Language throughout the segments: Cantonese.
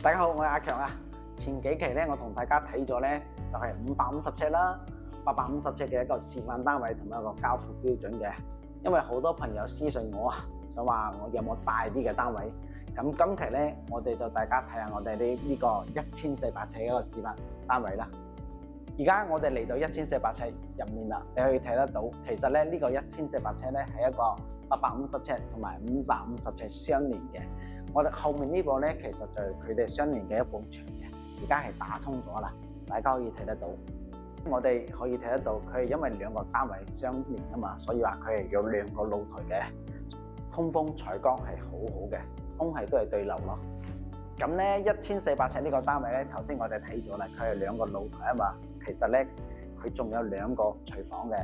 大家好，我係阿強啊。前幾期咧，我同大家睇咗咧，就係550尺啦，850尺嘅一個示範單位同埋一個交付標準嘅。因為好多朋友私信我啊，想話我有冇大啲嘅單位。咁今期咧，我哋就大家睇下我哋呢個1400尺嘅一個示範單位啦。而家我哋嚟到1400尺入面啦，你可以睇得到，其實咧呢個1400尺咧係一個850尺同埋550尺相連嘅。我哋後面呢個咧，其實就係佢哋相連嘅一埲牆嘅，而家係打通咗啦，大家可以睇得到。我哋可以睇得到，佢係因為兩個單位相連啊嘛，所以話佢係有兩個露台嘅，通風採光係好好嘅，空氣都係對流咯。咁咧1400尺呢個單位咧，頭先我哋睇咗啦，佢係兩個露台啊嘛，其實咧佢仲有兩個廚房嘅。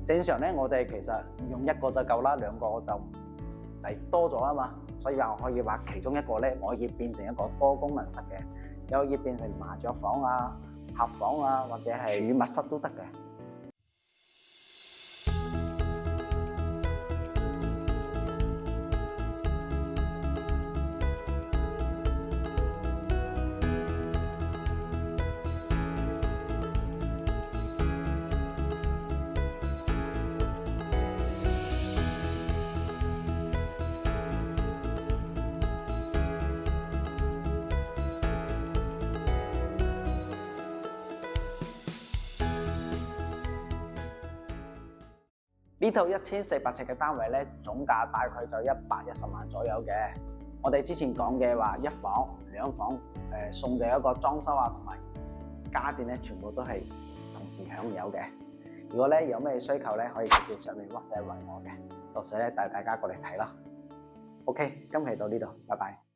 正常咧，我哋其實用一個就夠啦，兩個就唔使多咗啊嘛。所以話我可以話其中一個咧，我可以變成一個多功能室嘅，又可以變成麻雀房啊、客房啊，或者係儲物室都得嘅。呢套1400尺嘅單位咧，總價大概就110萬左右嘅。我哋之前講嘅話，一房、兩房，送嘅一個裝修啊，同埋家電咧，全部都係同時享有嘅。如果咧有咩需求咧，可以直接上面 WhatsApp 揾我嘅，到時咧帶大家過嚟睇啦。OK，今期到呢度，拜拜。